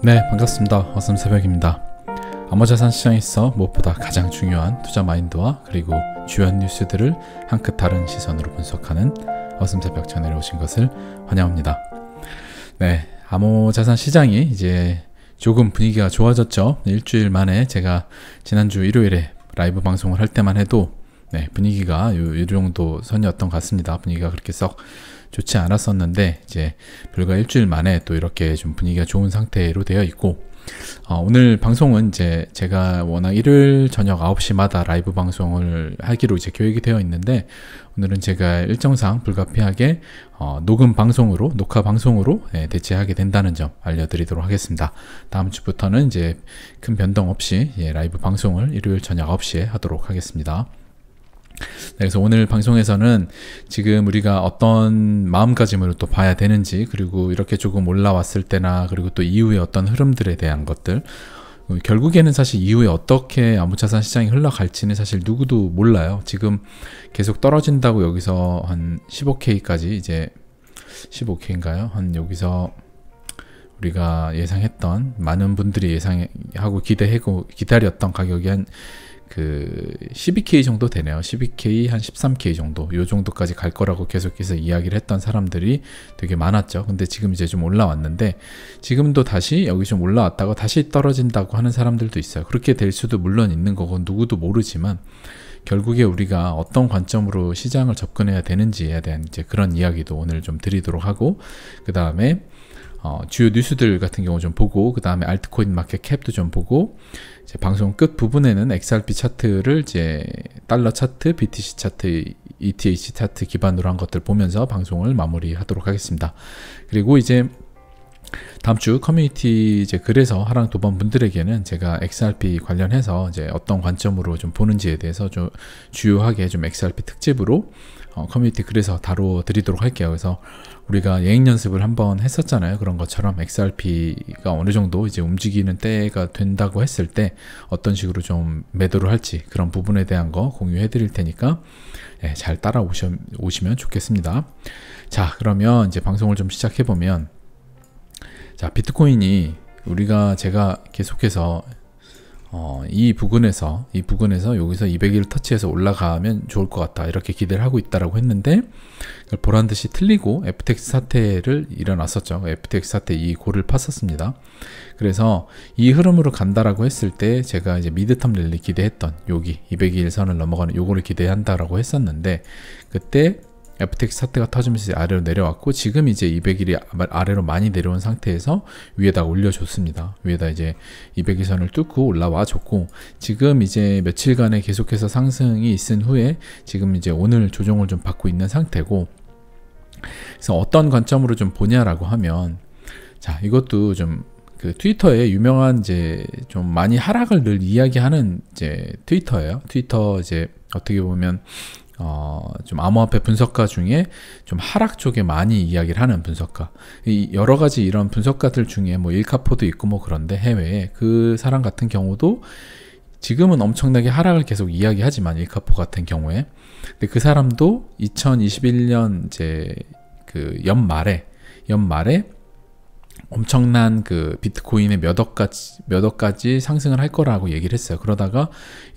네, 반갑습니다. 어슴새벽입니다. 암호자산 시장에서 무엇보다 가장 중요한 투자 마인드와 그리고 주요한 뉴스들을 한 끗 다른 시선으로 분석하는 어슴새벽 채널에 오신 것을 환영합니다. 네, 암호자산 시장이 이제 조금 분위기가 좋아졌죠. 일주일 만에 제가 지난주 일요일에 라이브 방송을 할 때만 해도 분위기가 이 정도 선이었던 것 같습니다. 분위기가 그렇게 썩 좋지 않았었는데 이제 불과 일주일 만에 또 이렇게 좀 분위기가 좋은 상태로 되어 있고, 오늘 방송은 이제 제가 워낙 일요일 저녁 9시마다 라이브 방송을 하기로 이제 계획이 되어 있는데, 오늘은 제가 일정상 불가피하게 녹화 방송으로 대체하게 된다는 점 알려드리도록 하겠습니다. 다음 주부터는 이제 큰 변동 없이 라이브 방송을 일요일 저녁 9시에 하도록 하겠습니다. 그래서 오늘 방송에서는 지금 우리가 어떤 마음가짐으로 또 봐야 되는지, 그리고 이렇게 조금 올라왔을 때나 그리고 또 이후에 어떤 흐름들에 대한 것들, 결국에는 사실 이후에 어떻게 암호자산 시장이 흘러갈지는 사실 누구도 몰라요. 지금 계속 떨어진다고 여기서 한 15K까지, 이제 15K인가요? 한 여기서 우리가 예상했던, 많은 분들이 예상하고 기다렸던 가격이 한 12K 정도 되네요. 12K, 한 13K 정도, 요 정도까지 갈 거라고 계속해서 이야기를 했던 사람들이 되게 많았죠. 근데 지금 이제 좀 올라왔는데, 지금도 다시 여기 좀 올라왔다가 다시 떨어진다고 하는 사람들도 있어요. 그렇게 될 수도 물론 있는 거고 누구도 모르지만, 결국에 우리가 어떤 관점으로 시장을 접근해야 되는지에 대한 이제 그런 이야기도 오늘 좀 드리도록 하고, 그 다음에 주요 뉴스들 같은 경우 좀 보고, 그 다음에 알트코인 마켓 캡도 좀 보고, 이제 방송 끝 부분에는 XRP 차트를 이제 달러 차트, BTC 차트, ETH 차트 기반으로 한 것들 보면서 방송을 마무리하도록 하겠습니다. 그리고 이제 다음 주 커뮤니티 이제 글에서 하랑 도반 분들에게는 제가 XRP 관련해서 이제 어떤 관점으로 좀 보는지에 대해서 좀 주요하게 좀 XRP 특집으로 커뮤니티 글에서 다뤄 드리도록 할게요. 그래서 우리가 예행 연습을 한번 했었잖아요. 그런 것처럼 XRP가 어느 정도 이제 움직이는 때가 된다고 했을 때 어떤 식으로 좀 매도를 할지, 그런 부분에 대한 거 공유해 드릴 테니까 잘 따라오시면 좋겠습니다. 자, 그러면 이제 방송을 좀 시작해 보면, 자, 비트코인이 제가 계속해서 이 부근에서 여기서 200일 터치해서 올라가면 좋을 것 같다, 이렇게 기대를 하고 있다라고 했는데, 보란 듯이 틀리고 FTX 사태를 일어났었죠. FTX 사태 이 골을 팠었습니다. 그래서 이 흐름으로 간다라고 했을 때 제가 이제 미드텀 랠리 기대했던 여기 200일 선을 넘어가는 요거를 기대한다라고 했었는데, 그때 FTX 사태가 터지면서 아래로 내려왔고, 지금 이제 200일이 아래로 많이 내려온 상태에서 위에다가 올려줬습니다. 위에다 이제 200일 선을 뚫고 올라와 줬고, 지금 이제 며칠간에 계속해서 상승이 있은 후에 지금 이제 오늘 조정을 좀 받고 있는 상태고, 그래서 어떤 관점으로 좀 보냐라고 하면, 자, 이것도 좀 트위터에 유명한 이제 좀 많이 하락을 늘 이야기하는 이제 트위터예요. 트위터 이제 어떻게 보면 좀 암호화폐 분석가 중에 좀 하락 쪽에 많이 이야기를 하는 분석가, 여러 가지 이런 분석가들 중에 뭐 일카포도 있고 뭐 그런데 해외에 그 사람 같은 경우도 지금은 엄청나게 하락을 계속 이야기하지만, 일카포 같은 경우에, 근데 그 사람도 2021년 이제 연말에 엄청난 비트코인의 몇 억까지 상승을 할 거라고 얘기를 했어요. 그러다가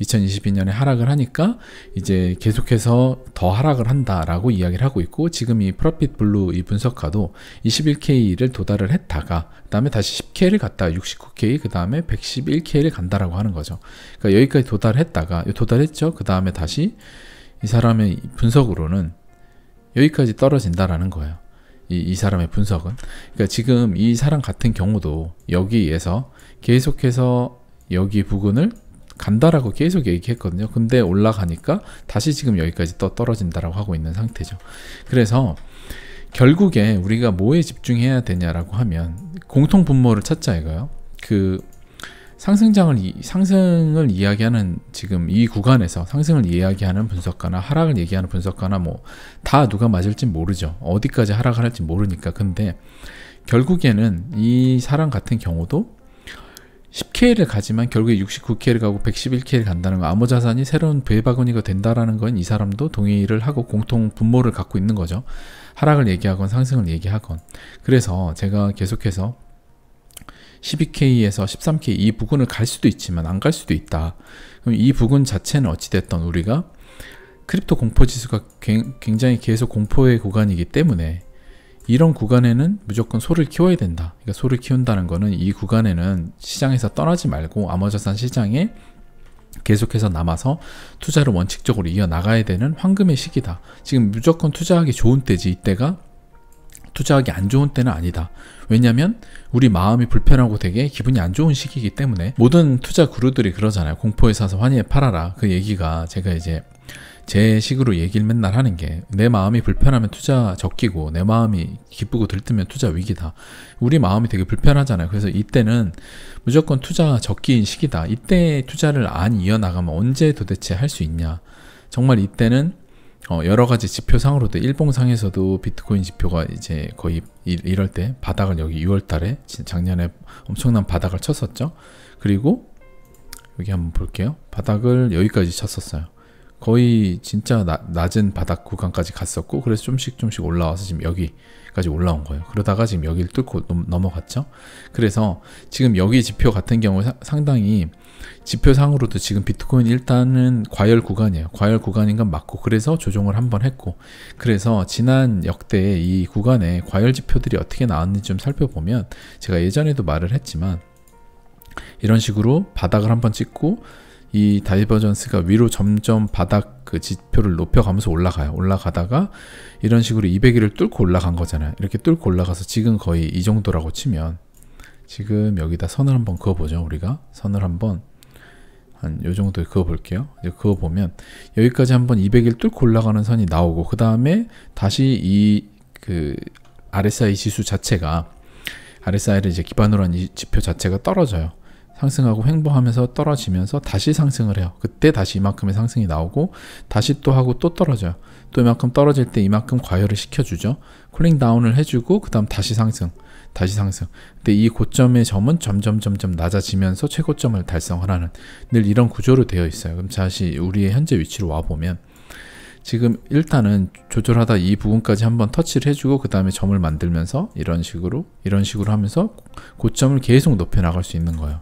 2022년에 하락을 하니까 이제 계속해서 더 하락을 한다라고 이야기를 하고 있고, 지금 이 프로핏 블루 이 분석가도 21K를 도달을 했다가 그 다음에 다시 10K를 갔다가 69K, 그 다음에 111K를 간다라고 하는 거죠. 그러니까 여기까지 도달했죠. 그 다음에 다시 이 사람의 분석으로는 여기까지 떨어진다라는 거예요. 이 사람의 분석은. 그러니까 지금 이 사람 같은 경우도 여기에서 계속해서 여기 부근을 간다라고 계속 얘기했거든요. 근데 올라가니까 다시 지금 여기까지 떨어진다라고 하고 있는 상태죠. 그래서 결국에 우리가 뭐에 집중해야 되냐라고 하면 공통 분모를 찾자 이거예요. 상승을 이야기하는, 지금 이 구간에서 상승을 이야기하는 분석가나 하락을 얘기하는 분석가나 뭐 다 누가 맞을지 모르죠. 어디까지 하락을 할지 모르니까. 근데 결국에는 이 사람 같은 경우도 10K를 가지만 결국에 69K를 가고 111K를 간다는 거, 암호자산이 새로운 배바구니가 된다라는 건 이 사람도 동의를 하고 공통 분모를 갖고 있는 거죠. 하락을 얘기하건 상승을 얘기하건. 그래서 제가 계속해서 12K에서 13K 이 부근을 갈 수도 있지만 안 갈 수도 있다. 그럼 이 부근 자체는 어찌됐든 우리가 크립토 공포 지수가 굉장히 계속 공포의 구간이기 때문에 이런 구간에는 무조건 소를 키워야 된다. 그러니까 소를 키운다는 거는 이 구간에는 시장에서 떠나지 말고 암호자산 시장에 계속해서 남아서 투자를 원칙적으로 이어나가야 되는 황금의 시기다. 지금 무조건 투자하기 좋은 때지 이때가 투자하기 안 좋은 때는 아니다. 왜냐면 우리 마음이 불편하고 되게 기분이 안 좋은 시기이기 때문에 모든 투자 구루들이 그러잖아요. 공포에 사서 환희에 팔아라. 그 얘기가 제가 이제 제 식으로 얘기를 맨날 하는 게 내 마음이 불편하면 투자 적기고 내 마음이 기쁘고 들뜨면 투자 위기다. 우리 마음이 되게 불편하잖아요. 그래서 이때는 무조건 투자 적기인 시기다. 이때 투자를 안 이어나가면 언제 도대체 할 수 있냐. 정말 이때는 여러 가지 지표상으로도 일봉상에서도 비트코인 지표가 이제 거의 이럴 때 바닥을 여기 6월 달에 작년에 엄청난 바닥을 쳤었죠. 그리고 여기 한번 볼게요. 바닥을 여기까지 쳤었어요. 거의 진짜 낮은 바닥 구간까지 갔었고 그래서 좀씩 올라와서 지금 여기까지 올라온 거예요. 그러다가 지금 여기를 뚫고 넘어갔죠. 그래서 지금 여기 지표 같은 경우 상당히 지표상으로도 지금 비트코인 일단은 과열 구간이에요. 과열 구간인 건 맞고 그래서 조정을 한번 했고 그래서 지난 역대 이 구간에 과열 지표들이 어떻게 나왔는지 좀 살펴보면 제가 예전에도 말을 했지만 이런 식으로 바닥을 한번 찍고 이 다이버전스가 위로 점점 바닥 그 지표를 높여가면서 올라가요. 올라가다가 이런 식으로 200일을 뚫고 올라간 거잖아요. 이렇게 뚫고 올라가서 지금 거의 이 정도라고 치면 지금 여기다 선을 한번 그어보죠. 우리가 선을 한번 한 요 정도에 그어볼게요. 그어보면 여기까지 한번 200일 뚫고 올라가는 선이 나오고 그 다음에 다시 이 그 RSI 지수 자체가 RSI를 이제 기반으로 한 이 지표 자체가 떨어져요. 상승하고 횡보하면서 떨어지면서 다시 상승을 해요. 그때 다시 이만큼의 상승이 나오고 다시 또 하고 또 떨어져요. 또 이만큼 떨어질 때 이만큼 과열을 시켜주죠. 쿨링 다운을 해주고 그 다음 다시 상승 다시 상승. 근데 이 고점의 점은 점점 낮아지면서 최고점을 달성을 하는 늘 이런 구조로 되어 있어요. 그럼 다시 우리의 현재 위치로 와보면 지금 일단은 조절하다 이 부분까지 한번 터치를 해주고 그 다음에 점을 만들면서 이런 식으로 하면서 고점을 계속 높여 나갈 수 있는 거예요.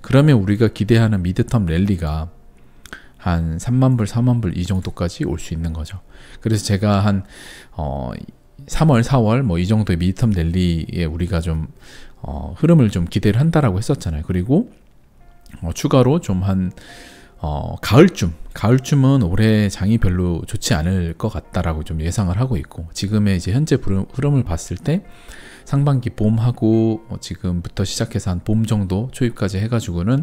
그러면 우리가 기대하는 미드텀 랠리가 한 3만불, 4만불 이 정도까지 올 수 있는 거죠. 그래서 제가 한 3월, 4월 뭐 이 정도의 미드텀 랠리에 우리가 좀 흐름을 좀 기대를 한다라고 했었잖아요. 그리고 추가로 좀 한 가을쯤은 올해 장이 별로 좋지 않을 것 같다라고 좀 예상을 하고 있고 지금의 이제 현재 흐름을 봤을 때 상반기 봄하고 지금부터 시작해서 한 봄 정도 초입까지 해가지고는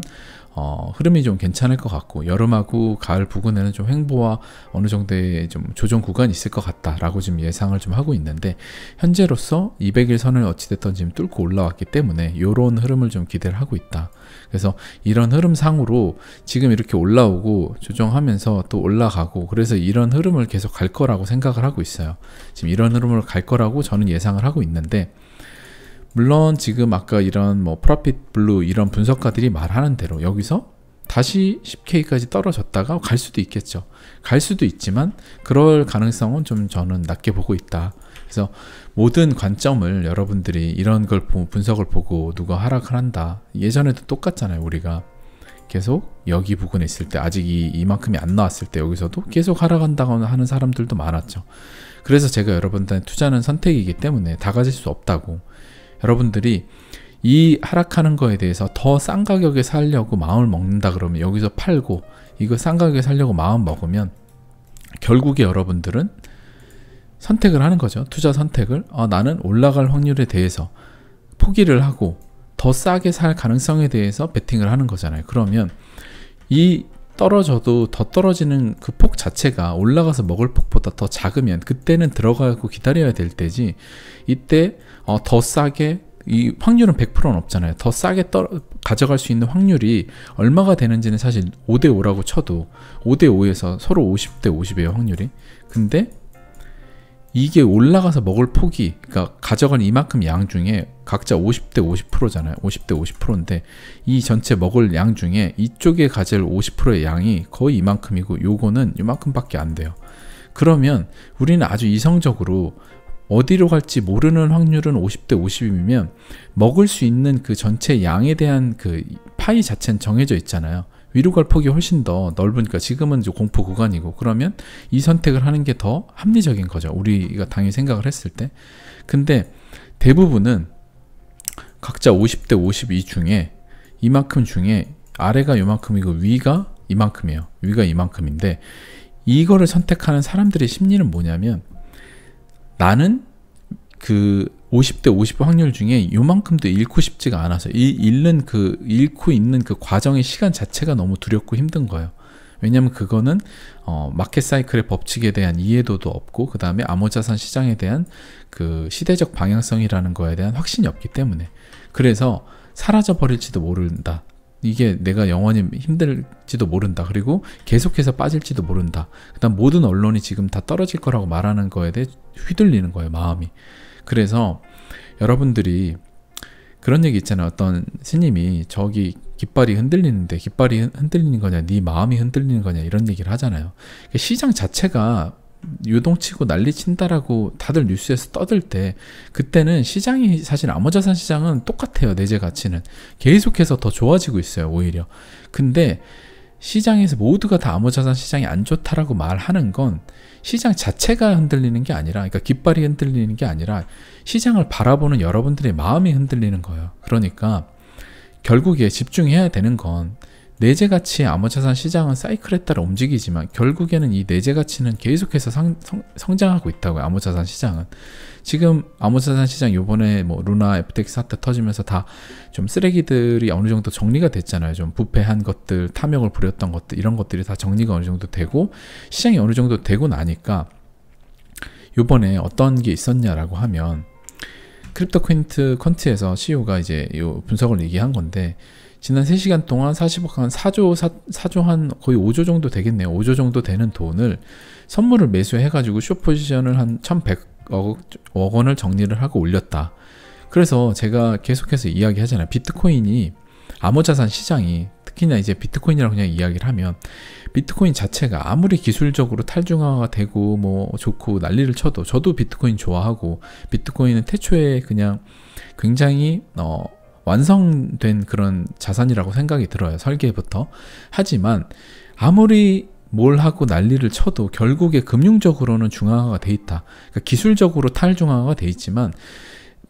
흐름이 좀 괜찮을 것 같고 여름하고 가을 부근에는 좀 횡보와 어느 정도의 좀 조정 구간이 있을 것 같다라고 지금 예상을 좀 하고 있는데 현재로서 200일 선을 어찌됐든 지금 뚫고 올라왔기 때문에 이런 흐름을 좀 기대를 하고 있다. 그래서 이런 흐름상으로 지금 이렇게 올라오고 조정하면서 또 올라가고 그래서 이런 흐름을 계속 갈 거라고 생각을 하고 있어요. 지금 이런 흐름을 갈 거라고 저는 예상을 하고 있는데 물론 지금 아까 이런 뭐 프로핏 블루 이런 분석가들이 말하는 대로 여기서 다시 10K까지 떨어졌다가 갈 수도 있겠죠. 갈 수도 있지만 그럴 가능성은 좀 저는 낮게 보고 있다. 그래서 모든 관점을 여러분들이 이런 걸 분석을 보고 누가 하락을 한다. 예전에도 똑같잖아요. 우리가 계속 여기 부근에 있을 때 아직 이만큼이 안 나왔을 때 여기서도 계속 하락한다고 하는 사람들도 많았죠. 그래서 제가 여러분들한테 투자는 선택이기 때문에 다 가질 수 없다고 여러분들이 이 하락하는 거에 대해서 더 싼 가격에 살려고 마음을 먹는다 그러면 여기서 팔고 이거 싼 가격에 살려고 마음 먹으면 결국에 여러분들은 선택을 하는 거죠. 투자 선택을 나는 올라갈 확률에 대해서 포기를 하고 더 싸게 살 가능성에 대해서 베팅을 하는 거잖아요. 그러면 이 떨어져도 더 떨어지는 그 폭 자체가 올라가서 먹을 폭보다 더 작으면 그때는 들어가고 기다려야 될 때지 이때 더 싸게 이 확률은 100%는 없잖아요. 더 싸게 가져갈 수 있는 확률이 얼마가 되는지는 사실 5대5라고 쳐도 5대5에서 서로 50대 50이에요 확률이. 근데 이게 올라가서 먹을 폭이 그러니까 가져간 이만큼 양 중에 각자 50대 50%잖아요. 50대 50%인데 이 전체 먹을 양 중에 이쪽에 가질 50%의 양이 거의 이만큼이고 요거는 이만큼밖에 안 돼요. 그러면 우리는 아주 이성적으로 어디로 갈지 모르는 확률은 50대 50이면 먹을 수 있는 그 전체 양에 대한 그 파이 자체는 정해져 있잖아요. 위로 갈 폭이 훨씬 더 넓으니까 지금은 이제 공포 구간이고, 그러면 이 선택을 하는 게 더 합리적인 거죠. 우리가 당연히 생각을 했을 때. 근데 대부분은 각자 50대 52 중에 이만큼 중에 아래가 요만큼이고 위가 이만큼이에요. 위가 이만큼인데, 이거를 선택하는 사람들의 심리는 뭐냐면, 나는 그 50대 50 확률 중에 요만큼도 잃고 싶지가 않아서 잃고 있는 그 과정의 시간 자체가 너무 두렵고 힘든 거예요. 왜냐하면 그거는 마켓 사이클의 법칙에 대한 이해도도 없고, 그 다음에 암호자산 시장에 대한 그 시대적 방향성이라는 거에 대한 확신이 없기 때문에. 그래서 사라져 버릴지도 모른다. 이게 내가 영원히 힘들지도 모른다. 그리고 계속해서 빠질지도 모른다. 그 다음 모든 언론이 지금 다 떨어질 거라고 말하는 거에 대해 휘둘리는 거예요, 마음이. 그래서 여러분들이 그런 얘기 있잖아요. 어떤 스님이 저기 깃발이 흔들리는데 깃발이 흔들리는 거냐, 네 마음이 흔들리는 거냐, 이런 얘기를 하잖아요. 시장 자체가 요동치고 난리친다라고 다들 뉴스에서 떠들 때, 그때는 시장이, 사실 암호자산 시장은 똑같아요. 내재 가치는 계속해서 더 좋아지고 있어요, 오히려. 근데 시장에서 모두가 다 암호자산 시장이 안 좋다라고 말하는 건 시장 자체가 흔들리는 게 아니라, 그러니까 깃발이 흔들리는 게 아니라 시장을 바라보는 여러분들의 마음이 흔들리는 거예요. 그러니까 결국에 집중해야 되는 건, 내재 가치의 암호자산 시장은 사이클에 따라 움직이지만 결국에는 이 내재 가치는 계속해서 성장하고 있다고요. 암호자산 시장은. 지금 암호자산 시장 요번에 뭐 루나 FTX 사태 터지면서 다 좀 쓰레기들이 어느 정도 정리가 됐잖아요. 좀 부패한 것들, 탐욕을 부렸던 것들, 이런 것들이 다 정리가 어느 정도 되고 시장이 어느 정도 되고 나니까, 요번에 어떤 게 있었냐라고 하면, 크립토 퀀트에서 CEO가 이제 요 분석을 얘기한 건데, 지난 3시간 동안 40억, 한 4조 한 거의 5조 정도 되겠네요. 5조 정도 되는 돈을 선물을 매수해가지고 숏 포지션을 한 1100억 원을 정리를 하고 올렸다. 그래서 제가 계속해서 이야기하잖아요. 비트코인이, 암호자산 시장이, 특히나 이제 비트코인이라고 그냥 이야기를 하면, 비트코인 자체가 아무리 기술적으로 탈중화가 되고 뭐 좋고 난리를 쳐도, 저도 비트코인 좋아하고, 비트코인은 태초에 그냥 굉장히 완성된 그런 자산이라고 생각이 들어요. 설계부터. 하지만 아무리 뭘 하고 난리를 쳐도 결국에 금융적으로는 중앙화가 돼 있다. 그러니까 기술적으로 탈중앙화가 돼 있지만,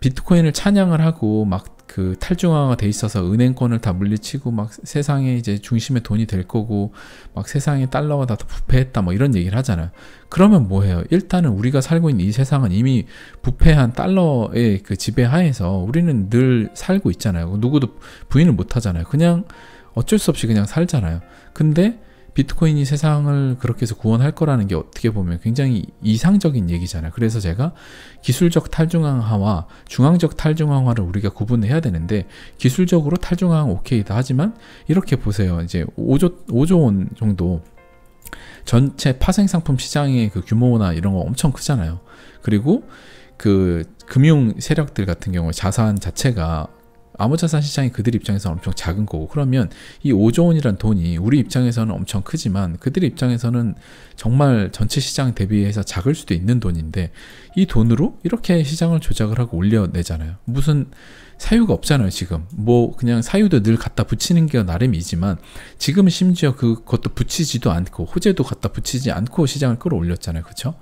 비트코인을 찬양을 하고 막 그 탈중앙화가 돼 있어서 은행권을 다 물리치고 막 세상에 이제 중심에 돈이 될 거고 막 세상에 달러가 다 부패했다 뭐 이런 얘기를 하잖아요. 그러면 뭐해요? 일단은 우리가 살고 있는 이 세상은 이미 부패한 달러의 그 지배하에서 우리는 늘 살고 있잖아요. 누구도 부인을 못 하잖아요. 그냥 어쩔 수 없이 그냥 살잖아요. 근데 비트코인이 세상을 그렇게 해서 구원할 거라는 게 어떻게 보면 굉장히 이상적인 얘기잖아요. 그래서 제가 기술적 탈중앙화와 중앙적 탈중앙화를 우리가 구분해야 되는데, 기술적으로 탈중앙화 오케이다. 하지만 이렇게 보세요. 이제 5조 원 정도 전체 파생상품 시장의 그 규모나 이런 거 엄청 크잖아요. 그리고 그 금융 세력들 같은 경우에 자산 자체가, 암호자산 시장이 그들 입장에서는 엄청 작은 거고, 그러면 이 5조 원이란 돈이 우리 입장에서는 엄청 크지만 그들 입장에서는 정말 전체 시장 대비해서 작을 수도 있는 돈인데, 이 돈으로 이렇게 시장을 조작을 하고 올려내잖아요. 무슨 사유가 없잖아요. 지금 뭐 그냥 사유도 늘 갖다 붙이는 게 나름이지만, 지금은 심지어 그것도 붙이지도 않고 호재도 갖다 붙이지 않고 시장을 끌어올렸잖아요. 그렇죠?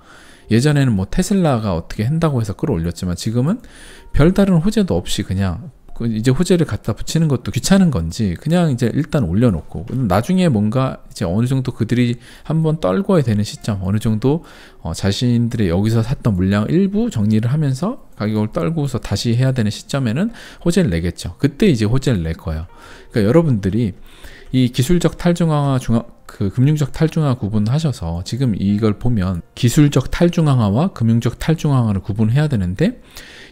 예전에는 뭐 테슬라가 어떻게 한다고 해서 끌어올렸지만, 지금은 별다른 호재도 없이 그냥 이제 호재를 갖다 붙이는 것도 귀찮은 건지 그냥 이제 일단 올려놓고, 나중에 뭔가 이제 어느 정도 그들이 한번 떨궈야 되는 시점, 어느 정도 자신들의 여기서 샀던 물량 일부 정리를 하면서 가격을 떨구고서 다시 해야 되는 시점에는 호재를 내겠죠. 그때 이제 호재를 낼 거예요. 그러니까 여러분들이 이 기술적 탈중앙화, 그 금융적 탈중앙화 구분하셔서, 지금 이걸 보면 기술적 탈중앙화와 금융적 탈중앙화를 구분해야 되는데,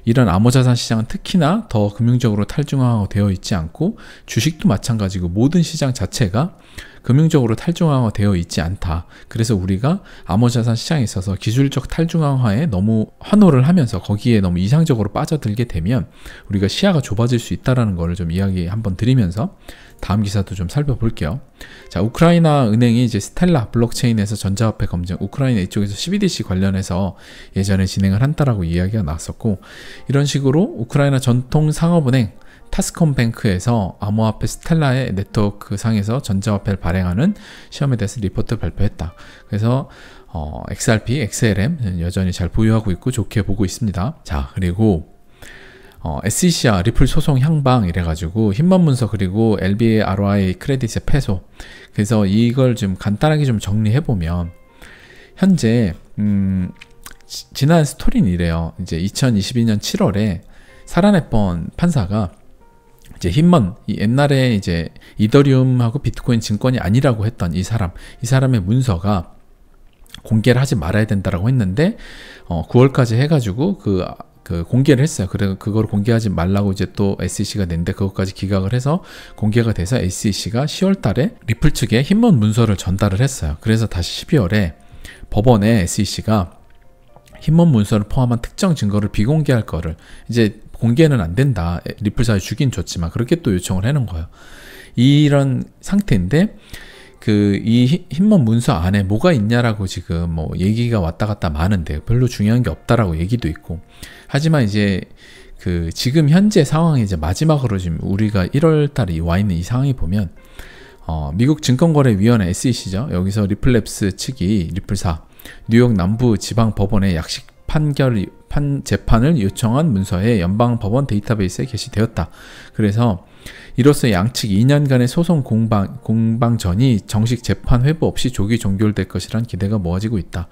이런 암호자산 시장은 특히나 더 금융적으로 탈중앙화가 되어 있지 않고, 주식도 마찬가지고 모든 시장 자체가 금융적으로 탈중앙화 되어 있지 않다. 그래서 우리가 암호자산 시장에 있어서 기술적 탈중앙화에 너무 환호를 하면서 거기에 너무 이상적으로 빠져들게 되면 우리가 시야가 좁아질 수 있다는 거를 좀 이야기 한번 드리면서 다음 기사도 좀 살펴볼게요. 자, 우크라이나 은행이 이제 스텔라 블록체인에서 전자화폐 검증, 우크라이나 이쪽에서 CBDC 관련해서 예전에 진행을 한다라고 이야기가 나왔었고, 이런 식으로 우크라이나 전통 상업은행 타스컴뱅크에서 암호화폐 스텔라의 네트워크 상에서 전자화폐를 발행하는 시험에 대해서 리포트를 발표했다. 그래서 XRP, XLM 여전히 잘 보유하고 있고 좋게 보고 있습니다. 자, 그리고 SEC와 리플 소송 향방 이래가지고 힘먼 문서 그리고 LBA ROI 크레딧의 패소. 그래서 이걸 좀 간단하게 좀 정리해보면 현재 지난 스토리는 이래요. 이제 2022년 7월에 사라네번 판사가 이제 힘먼 옛날에 이제 이더리움하고 비트코인 증권이 아니라고 했던 이 사람의 문서가 공개를 하지 말아야 된다라고 했는데 9월까지 해가지고 그 공개를 했어요. 그래서 그걸 공개하지 말라고 이제 또 SEC가 냈는데 그것까지 기각을 해서 공개가 돼서 SEC가 10월 달에 리플 측에 힘먼 문서를 전달을 했어요. 그래서 다시 12월에 법원에 SEC가 힘먼 문서를 포함한 특정 증거를 비공개할 거를 이제 공개는 안 된다. 리플사에 주긴 줬지만 그렇게 또 요청을 해놓은 거예요. 이런 상태인데 이 힘먼 문서 안에 뭐가 있냐라고 지금 뭐 얘기가 왔다 갔다 많은데 별로 중요한 게 없다라고 얘기도 있고, 하지만 이제 지금 현재 상황이 이제 마지막으로 지금 우리가 1월 달에 와 있는 이 상황이 보면 미국 증권거래위원회 SEC죠. 여기서 리플랩스 측이 리플사 뉴욕 남부 지방 법원에 약식 재판을 요청한 문서에 연방법원 데이터베이스에 게시되었다. 그래서 이로써 양측 2년간의 소송 공방전이 정식 재판 회부 없이 조기 종결될 것이란 기대가 모아지고 있다.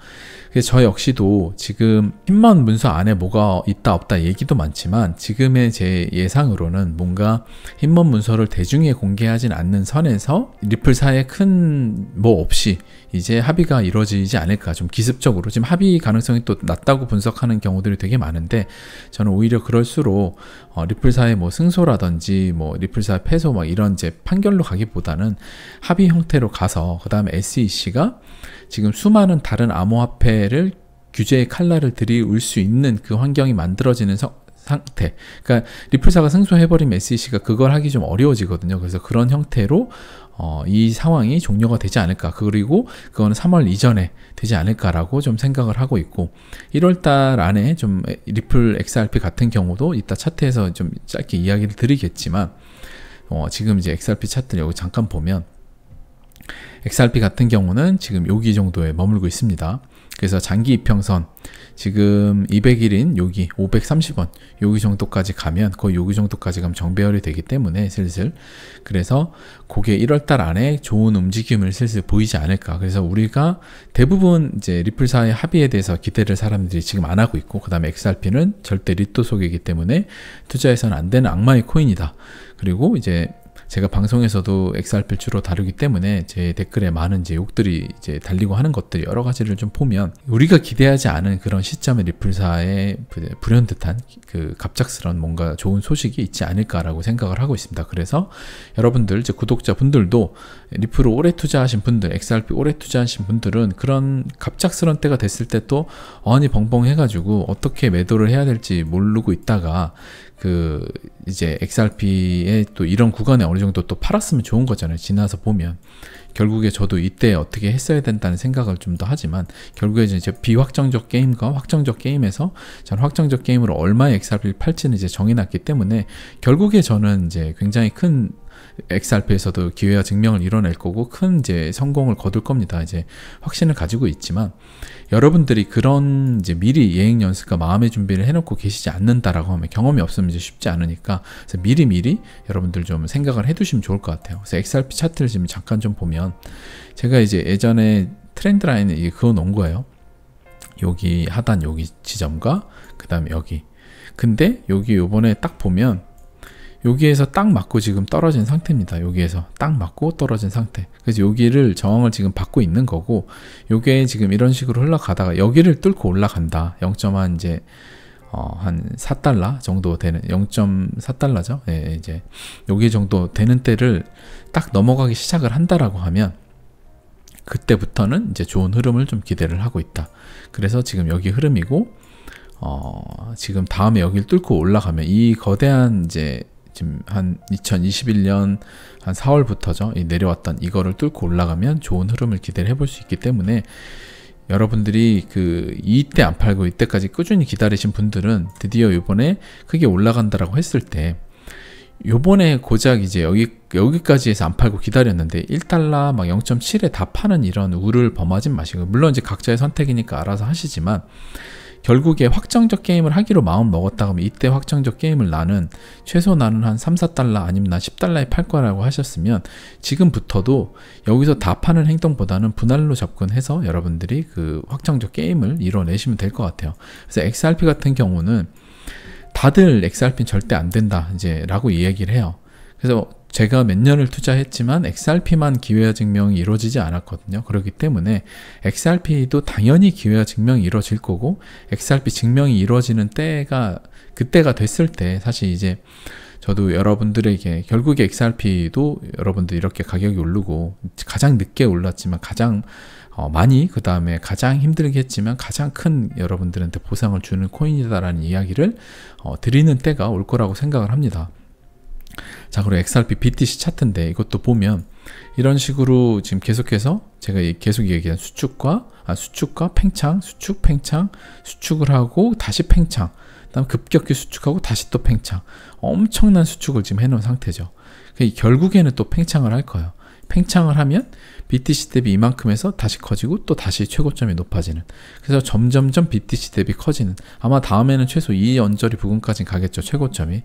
그래서 저 역시도 지금 힘먼 문서 안에 뭐가 있다 없다 얘기도 많지만 지금의 제 예상으로는 뭔가 힘먼 문서를 대중에 공개하진 않는 선에서 리플사에 큰 뭐 없이 이제 합의가 이루어지지 않을까. 좀 기습적으로 지금 합의 가능성이 또 낮다고 분석하는 경우들이 되게 많은데, 저는 오히려 그럴수록 리플사의 뭐 승소라든지 뭐 리플사 패소 막 이런 이제 판결로 가기보다는 합의 형태로 가서 그 다음에 SEC가 지금 수많은 다른 암호화폐를 규제의 칼날을 들이울 수 있는 그 환경이 만들어지는 상태. 그러니까 리플사가 승소해버리면 SEC가 그걸 하기 좀 어려워지거든요. 그래서 그런 형태로 이 상황이 종료가 되지 않을까. 그리고 그거는 3월 이전에 되지 않을까라고 좀 생각을 하고 있고, 1월달 안에 좀 리플 XRP 같은 경우도 이따 차트에서 좀 짧게 이야기를 드리겠지만, 지금 이제 XRP 차트를 여기 잠깐 보면 XRP 같은 경우는 지금 여기 정도에 머물고 있습니다. 그래서 장기 이평선 지금 200일인 여기 530원 여기 정도까지 가면, 거의 여기 정도까지 가면 정배열이 되기 때문에 슬슬, 그래서 그게 1월달 안에 좋은 움직임을 슬슬 보이지 않을까. 그래서 우리가 대부분 이제 리플사의 합의에 대해서 기대를 사람들이 지금 안 하고 있고, 그 다음에 XRP는 절대 리또 속이기 때문에 투자해서는 안 되는 악마의 코인이다. 그리고 이제 제가 방송에서도 XRP를 주로 다루기 때문에 제 댓글에 많은 이제 욕들이 이제 달리고 하는 것들 여러 가지를 좀 보면 우리가 기대하지 않은 그런 시점에 리플사의 불현듯한 갑작스러운 뭔가 좋은 소식이 있지 않을까라고 생각을 하고 있습니다. 그래서 여러분들 이제 구독자분들도 리플을 오래 투자하신 분들, XRP 오래 투자하신 분들은 그런 갑작스러운 때가 됐을 때 또 어안이 벙벙 해가지고 어떻게 매도를 해야 될지 모르고 있다가 이제 XRP에 또 이런 구간에 어느 정도 또 팔았으면 좋은 거잖아요. 지나서 보면. 결국에 저도 이때 어떻게 했어야 된다는 생각을 좀 더 하지만, 결국에 이제 비확정적 게임과 확정적 게임에서 저는 확정적 게임으로 얼마의 XRP를 팔지는 이제 정해놨기 때문에 결국에 저는 이제 굉장히 큰 XRP에서도 기회와 증명을 이뤄낼 거고 큰 이제 성공을 거둘 겁니다. 이제 확신을 가지고 있지만, 여러분들이 그런 이제 미리 예행 연습과 마음의 준비를 해놓고 계시지 않는다라고 하면 경험이 없으면 이제 쉽지 않으니까, 그래서 미리 여러분들 좀 생각을 해두시면 좋을 것 같아요. 그래서 XRP 차트를 지금 잠깐 좀 보면, 제가 이제 예전에 트렌드 라인에 그어 놓은 거예요. 여기 하단 여기 지점과 그 다음에 여기. 근데 여기 요번에 딱 보면 여기에서 딱 맞고 지금 떨어진 상태입니다. 여기에서 딱 맞고 떨어진 상태. 그래서 여기를 저항을 지금 받고 있는 거고, 요게 지금 이런 식으로 흘러가다가 여기를 뚫고 올라간다. 0.1 이제 한 4달러 정도 되는 0.4달러죠. 예, 이제 여기 정도 되는 때를 딱 넘어가기 시작을 한다라고 하면 그때부터는 이제 좋은 흐름을 좀 기대를 하고 있다. 그래서 지금 여기 흐름이고 지금 다음에 여기를 뚫고 올라가면 이 거대한 이제 지금 한 2021년 한 4월부터죠. 이 내려왔던 이거를 뚫고 올라가면 좋은 흐름을 기대를 해볼 수 있기 때문에 여러분들이 이때 안 팔고 이때까지 꾸준히 기다리신 분들은 드디어 요번에 크게 올라간다라고 했을 때 요번에 고작 이제 여기까지 해서 안 팔고 기다렸는데 1달러 막 0.7에 다 파는 이런 우를 범하진 마시고, 물론 이제 각자의 선택이니까 알아서 하시지만 결국에 확정적 게임을 하기로 마음 먹었다 하면 이때 확정적 게임을 최소 나는 한 3, 4달러 아니면 난 10달러에 팔 거라고 하셨으면 지금부터도 여기서 다 파는 행동보다는 분할로 접근해서 여러분들이 그 확정적 게임을 이뤄내시면 될 것 같아요. 그래서 XRP 같은 경우는 다들 XRP는 절대 안 된다 이제 라고 이야기를 해요. 그래서 제가 몇 년을 투자했지만 XRP만 기회와 증명이 이루어지지 않았거든요. 그렇기 때문에 XRP도 당연히 기회와 증명이 이루어질 거고, XRP 증명이 이루어지는 그때가 됐을 때 사실 이제 저도 여러분들에게 결국에 XRP도 여러분들 이렇게 가격이 오르고 가장 늦게 올랐지만 가장 많이 그 다음에 가장 힘들게 했지만 가장 큰 여러분들한테 보상을 주는 코인이다라는 이야기를 드리는 때가 올 거라고 생각을 합니다. 자, 그리고 XRP BTC 차트인데 이것도 보면 이런 식으로 지금 계속해서 제가 계속 얘기한 수축과 팽창, 수축, 팽창, 수축을 하고 다시 팽창, 그다음 급격히 수축하고 다시 또 팽창, 엄청난 수축을 지금 해놓은 상태죠. 결국에는 또 팽창을 할 거예요. 팽창을 하면 BTC 대비 이만큼에서 다시 커지고 또 다시 최고점이 높아지는, 그래서 점점점 BTC 대비 커지는, 아마 다음에는 최소 이 언저리 부근까지 가겠죠, 최고점이.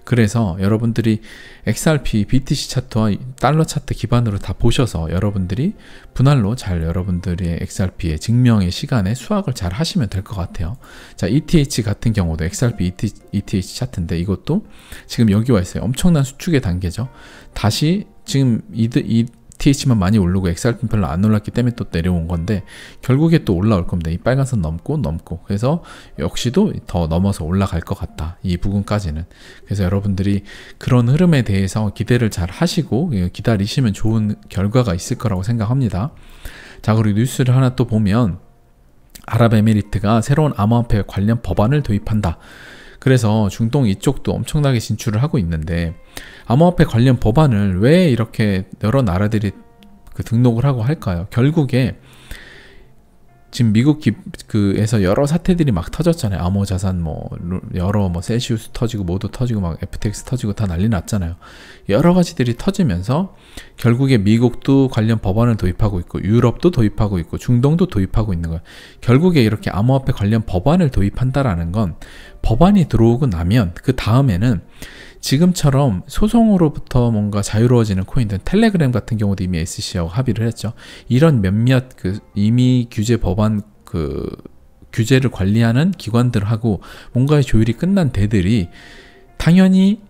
그래서 여러분들이 XRP, BTC 차트와 달러 차트 기반으로 다 보셔서 여러분들이 분할로 잘 여러분들의 XRP의 증명의 시간에 수학을 잘 하시면 될 것 같아요. 자, ETH 같은 경우도 XRP ETH 차트인데 이것도 지금 여기 와 있어요. 엄청난 수축의 단계죠. 다시 지금 ETH만 많이 오르고 XRP는 별로 안 올랐기 때문에 또 내려온 건데 결국에 또 올라올 겁니다. 이 빨간선 넘고 그래서 역시도 더 넘어서 올라갈 것 같다, 이 부분까지는. 그래서 여러분들이 그런 흐름에 대해서 기대를 잘 하시고 기다리시면 좋은 결과가 있을 거라고 생각합니다. 자, 그리고 뉴스를 하나 또 보면 아랍에미리트가 새로운 암호화폐 관련 법안을 도입한다. 그래서 중동 이쪽도 엄청나게 진출을 하고 있는데, 암호화폐 관련 법안을 왜 이렇게 여러 나라들이 등록을 하고 할까요? 결국에 지금 미국에서 여러 사태들이 막 터졌잖아요. 암호자산 여러 셀시우스 터지고 모두 터지고 막 FTX 터지고 다 난리 났잖아요. 여러 가지들이 터지면서 결국에 미국도 관련 법안을 도입하고 있고 유럽도 도입하고 있고 중동도 도입하고 있는 거예요. 결국에 이렇게 암호화폐 관련 법안을 도입한다라는 건 법안이 들어오고 나면 그 다음에는 지금처럼 소송으로부터 뭔가 자유로워지는 코인들, 텔레그램 같은 경우도 이미 SEC하고 합의를 했죠. 이런 몇몇 이미 규제 법안 규제를 관리하는 기관들하고 뭔가의 조율이 끝난 데들이 당연히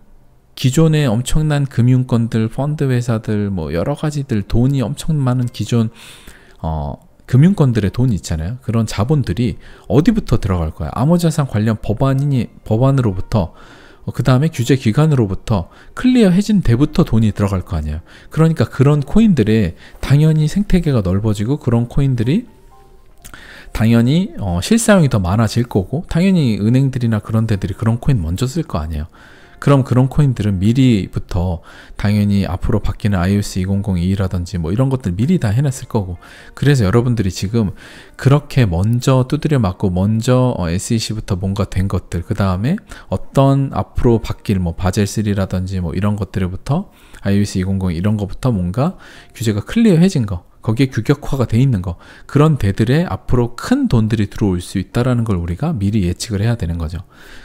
기존의 엄청난 금융권들, 펀드 회사들, 여러 가지들 돈이 엄청 많은 기존 금융권들의 돈이 있잖아요. 그런 자본들이 어디부터 들어갈 거야? 암호자산 관련 법안으로부터 그 다음에 규제기관으로부터 클리어해진 데부터 돈이 들어갈 거 아니에요. 그러니까 그런 코인들의 당연히 생태계가 넓어지고 그런 코인들이 당연히 실사용이 더 많아질 거고, 당연히 은행들이나 그런 데들이 그런 코인 먼저 쓸 거 아니에요. 그럼 그런 코인들은 미리부터 당연히 앞으로 바뀌는 iOS 2002라든지 이런 것들 미리 다 해놨을 거고, 그래서 여러분들이 지금 그렇게 먼저 두드려 맞고 먼저 SEC부터 뭔가 된 것들, 그 다음에 어떤 앞으로 바뀔 바젤3라든지 이런 것들부터 iOS 2002 이런 것부터 뭔가 규제가 클리어해진 거, 거기에 규격화가 돼 있는 거, 그런 데들에 앞으로 큰 돈들이 들어올 수 있다라는 걸 우리가 미리 예측을 해야 되는 거죠.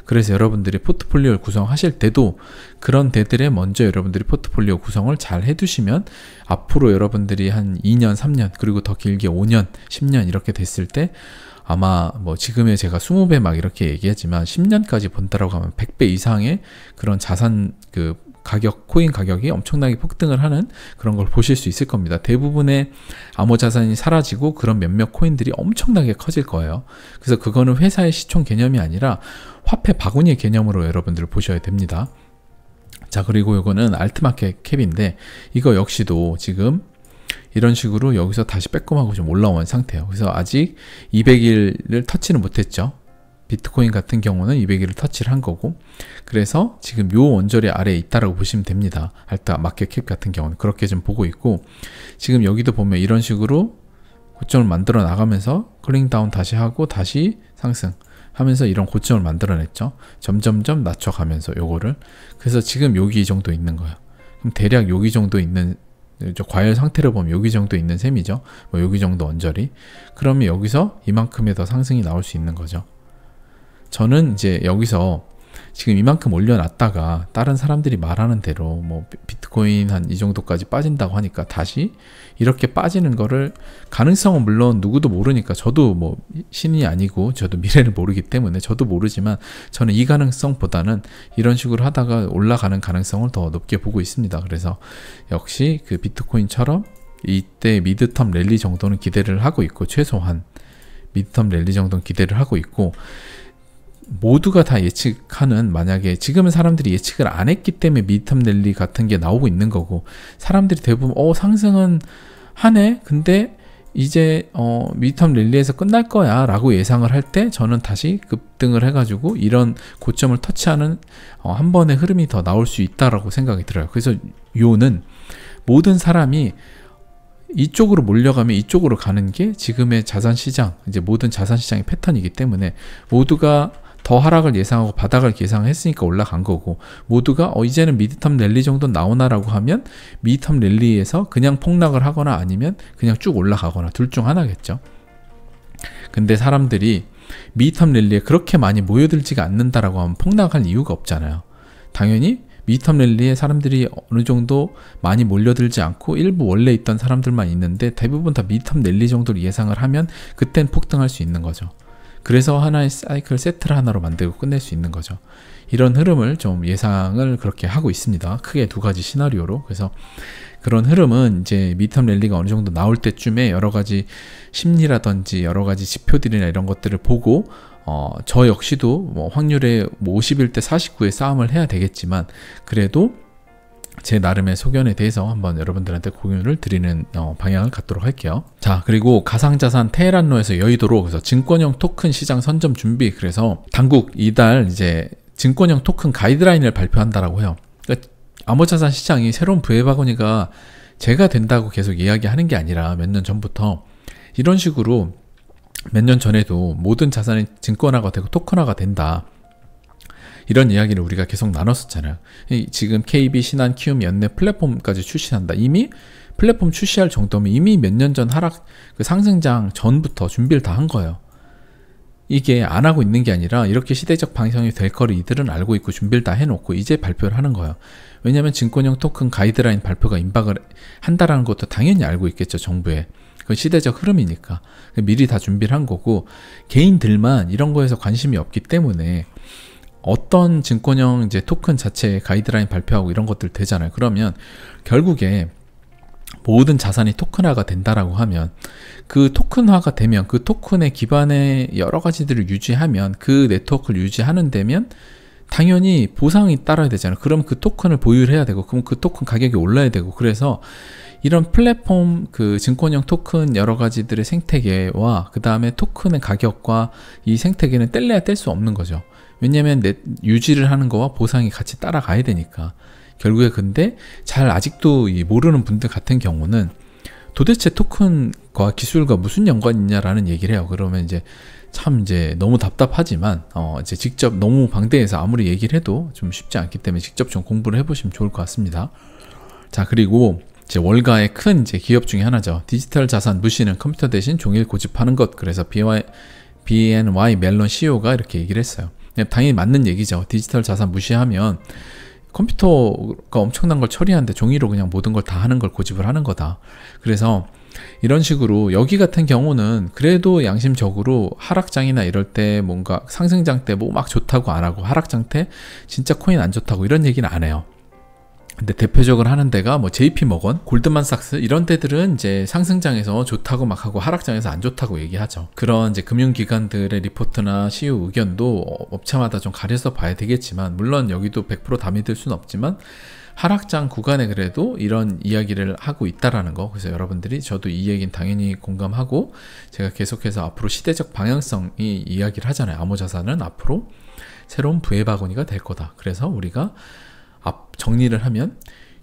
그래서 여러분들이 포트폴리오를 구성하실 때도 그런 데들에 먼저 여러분들이 포트폴리오 구성을 잘 해두시면 앞으로 여러분들이 한 2년, 3년, 그리고 더 길게 5년, 10년 이렇게 됐을 때 아마 지금의 제가 20배 막 이렇게 얘기하지만 10년까지 본다라고 하면 100배 이상의 그런 자산 코인 가격이 엄청나게 폭등을 하는 그런 걸 보실 수 있을 겁니다. 대부분의 암호자산이 사라지고 그런 몇몇 코인들이 엄청나게 커질 거예요. 그래서 그거는 회사의 시총 개념이 아니라 화폐 바구니의 개념으로 여러분들 보셔야 됩니다. 자, 그리고 이거는 알트마켓 캡인데 이거 역시도 지금 이런 식으로 여기서 다시 빼꼼하고 좀 올라온 상태예요. 그래서 아직 200일을 터치는 못했죠. 비트코인 같은 경우는 200일을 터치를 한 거고, 그래서 지금 요 원저리 아래에 있다라고 보시면 됩니다. 알타 마켓 캡 같은 경우는 그렇게 좀 보고 있고, 지금 여기도 보면 이런 식으로 고점을 만들어 나가면서 쿨링 다운 다시 하고 다시 상승 하면서 이런 고점을 만들어냈죠. 점점점 낮춰가면서 요거를. 그래서 지금 여기 정도 있는 거예요. 그럼 대략 여기 정도 있는, 과열 상태를 보면 여기 정도 있는 셈이죠. 뭐 여기 정도 언저리. 그러면 여기서 이만큼의 더 상승이 나올 수 있는 거죠. 저는 이제 여기서 지금 이만큼 올려놨다가 다른 사람들이 말하는 대로 뭐 비트코인 한 이 정도까지 빠진다고 하니까 다시 이렇게 빠지는 거를, 가능성은 물론 누구도 모르니까, 저도 뭐 신이 아니고 저도 미래를 모르기 때문에 저도 모르지만 저는 이 가능성보다는 이런 식으로 하다가 올라가는 가능성을 더 높게 보고 있습니다. 그래서 역시 그 비트코인처럼 이때 미드텀 랠리 정도는 기대를 하고 있고, 최소한 미드텀 랠리 정도는 기대를 하고 있고, 모두가 다 예측하는, 만약에 지금은 사람들이 예측을 안 했기 때문에 미드텀 랠리 같은 게 나오고 있는 거고, 사람들이 대부분 상승은 하네, 근데 이제 미드텀 랠리에서 끝날 거야 라고 예상을 할 때 저는 다시 급등을 해가지고 이런 고점을 터치하는 한 번의 흐름이 더 나올 수 있다라고 생각이 들어요. 그래서 요는 모든 사람이 이쪽으로 몰려가면 이쪽으로 가는 게 지금의 자산시장, 이제 모든 자산시장의 패턴이기 때문에, 모두가 더 하락을 예상하고 바닥을 예상했으니까 올라간 거고, 모두가 이제는 미드텀 랠리 정도 나오나라고 하면 미드텀 랠리에서 그냥 폭락을 하거나 아니면 그냥 쭉 올라가거나 둘 중 하나겠죠. 근데 사람들이 미드텀 랠리에 그렇게 많이 모여들지가 않는다라고 하면 폭락할 이유가 없잖아요. 당연히 미드텀 랠리에 사람들이 어느 정도 많이 몰려들지 않고 일부 원래 있던 사람들만 있는데, 대부분 다 미드텀 랠리 정도를 예상을 하면 그땐 폭등할 수 있는 거죠. 그래서 하나의 사이클 세트를 하나로 만들고 끝낼 수 있는 거죠. 이런 흐름을 좀 예상을 그렇게 하고 있습니다. 크게 두 가지 시나리오로. 그래서 그런 흐름은 이제 미드텀 랠리가 어느 정도 나올 때쯤에 여러 가지 심리라든지 여러 가지 지표들이나 이런 것들을 보고, 저 역시도 뭐 확률의 51대 49의 싸움을 해야 되겠지만, 그래도 제 나름의 소견에 대해서 한번 여러분들한테 공유를 드리는 방향을 갖도록 할게요. 자, 그리고 가상자산 테헤란로에서 여의도로, 그래서 증권형 토큰 시장 선점 준비, 그래서 당국 이달 이제 증권형 토큰 가이드라인을 발표한다라고 해요. 그러니까 암호자산 시장이 새로운 부의 바구니가 제가 된다고 계속 이야기하는 게 아니라 몇 년 전부터 이런 식으로, 몇 년 전에도 모든 자산이 증권화가 되고 토큰화가 된다, 이런 이야기를 우리가 계속 나눴었잖아요. 지금 KB, 신한, 키움, 연내 플랫폼까지 출시한다. 이미 플랫폼 출시할 정도면 이미 몇 년 전 그 상승장 전부터 준비를 다 한 거예요. 이게 안 하고 있는 게 아니라 이렇게 시대적 방향이 될 거를 이들은 알고 있고 준비를 다 해놓고 이제 발표를 하는 거예요. 왜냐하면 증권형 토큰 가이드라인 발표가 임박을 한다라는 것도 당연히 알고 있겠죠, 정부에. 그건 시대적 흐름이니까 미리 다 준비를 한 거고, 개인들만 이런 거에서 관심이 없기 때문에 어떤 증권형 이제 토큰 자체의 가이드라인 발표하고 이런 것들 되잖아요. 그러면 결국에 모든 자산이 토큰화가 된다라고 하면, 그 토큰화가 되면 그 토큰의 기반의 여러 가지들을 유지하면, 그 네트워크를 유지하는 데면 당연히 보상이 따라야 되잖아요. 그럼 그 토큰을 보유를 해야 되고, 그럼 그 토큰 가격이 올라야 되고, 그래서 이런 플랫폼 그 증권형 토큰 여러 가지들의 생태계와 그 다음에 토큰의 가격과 이 생태계는 뗄래야 뗄 수 없는 거죠. 왜냐면 유지를 하는 거와 보상이 같이 따라가야 되니까. 결국에 근데 잘 아직도 모르는 분들 같은 경우는 도대체 토큰과 기술과 무슨 연관이 있냐라는 얘기를 해요. 그러면 이제 참 이제 너무 답답하지만 이제 직접 너무 방대해서 아무리 얘기를 해도 좀 쉽지 않기 때문에 직접 좀 공부를 해보시면 좋을 것 같습니다. 자, 그리고 이제 월가의 큰 이제 기업 중에 하나죠. 디지털 자산 무시는 컴퓨터 대신 종이를 고집하는 것. 그래서 BNY 멜론 CEO가 이렇게 얘기를 했어요. 당연히 맞는 얘기죠. 디지털 자산 무시하면 컴퓨터가 엄청난 걸 처리하는데 종이로 그냥 모든 걸 다 하는 걸 고집을 하는 거다. 그래서 이런 식으로 여기 같은 경우는 그래도 양심적으로 하락장이나 이럴 때 뭔가 상승장 때 뭐 막 좋다고 안 하고, 하락장 때 진짜 코인 안 좋다고 이런 얘기는 안 해요. 근데 대표적으로 하는 데가 뭐 JP모건, 골드만삭스 이런 데들은 이제 상승장에서 좋다고 막 하고 하락장에서 안 좋다고 얘기하죠. 그런 이제 금융기관들의 리포트나 CEO 의견도 업체마다 좀 가려서 봐야 되겠지만, 물론 여기도 100% 다 믿을 수는 없지만 하락장 구간에 그래도 이런 이야기를 하고 있다라는 거. 그래서 여러분들이, 저도 이 얘기는 당연히 공감하고, 제가 계속해서 앞으로 시대적 방향성이 이야기를 하잖아요. 암호자산은 앞으로 새로운 부의 바구니가 될 거다. 그래서 우리가 정리를 하면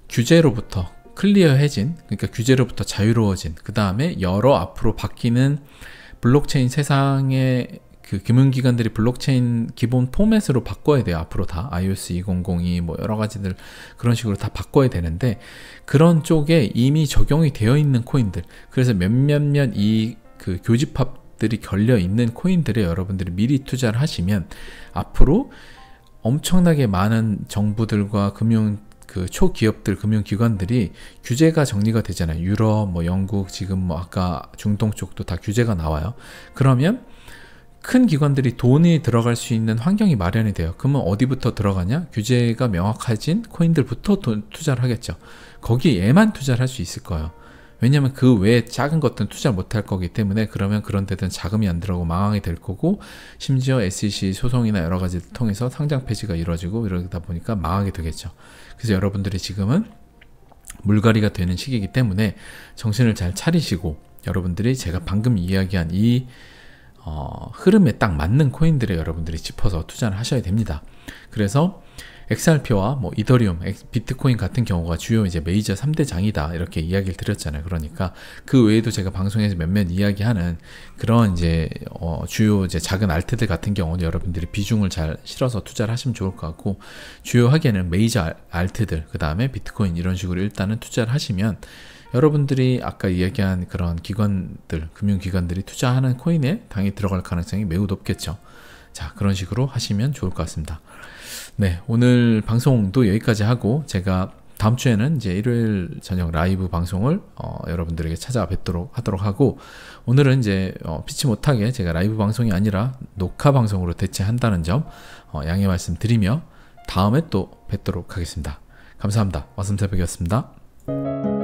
규제로부터 클리어해진, 그러니까 규제로부터 자유로워진, 그 다음에 여러 앞으로 바뀌는 블록체인 세상의 그 금융기관들이 블록체인 기본 포맷으로 바꿔야 돼요. 앞으로 다 iOS 2002 뭐 여러 가지들 그런 식으로 다 바꿔야 되는데, 그런 쪽에 이미 적용이 되어 있는 코인들, 그래서 몇몇몇 이 그 교집합들이 걸려 있는 코인들에 여러분들이 미리 투자를 하시면 앞으로 엄청나게 많은 정부들과 그 초기업들, 금융기관들이 규제가 정리가 되잖아요. 유럽, 뭐 영국, 지금 뭐 아까 중동 쪽도 다 규제가 나와요. 그러면 큰 기관들이 돈이 들어갈 수 있는 환경이 마련이 돼요. 그러면 어디부터 들어가냐? 규제가 명확해진 코인들부터 투자를 하겠죠. 거기에만 투자를 할 수 있을 거예요. 왜냐하면 그 외에 작은 것들은 투자 못할 거기 때문에, 그러면 그런 데는 자금이 안 들어가고 망하게 될 거고, 심지어 SEC 소송이나 여러 가지를 통해서 상장 폐지가 이루어지고 이러다 보니까 망하게 되겠죠. 그래서 여러분들이 지금은 물갈이가 되는 시기이기 때문에 정신을 잘 차리시고, 여러분들이 제가 방금 이야기한 이 흐름에 딱 맞는 코인들에 여러분들이 짚어서 투자를 하셔야 됩니다. 그래서 XRP와 뭐 이더리움, 비트코인 같은 경우가 주요 이제 메이저 3대 장이다 이렇게 이야기를 드렸잖아요. 그러니까 그 외에도 제가 방송에서 몇몇 이야기하는 그런 이제 주요 이제 작은 알트들 같은 경우는 여러분들이 비중을 잘 실어서 투자를 하시면 좋을 것 같고, 주요하게는 메이저 알트들, 그 다음에 비트코인 이런 식으로 일단은 투자를 하시면 여러분들이 아까 이야기한 그런 기관들, 금융기관들이 투자하는 코인에 당연히 들어갈 가능성이 매우 높겠죠. 자, 그런 식으로 하시면 좋을 것 같습니다. 네, 오늘 방송도 여기까지 하고, 제가 다음 주에는 이제 일요일 저녁 라이브 방송을 여러분들에게 찾아뵙도록 하도록 하고, 오늘은 이제 피치 못하게 제가 라이브 방송이 아니라 녹화 방송으로 대체한다는 점 양해 말씀드리며 다음에 또 뵙도록 하겠습니다. 감사합니다. 어슴새벽이었습니다.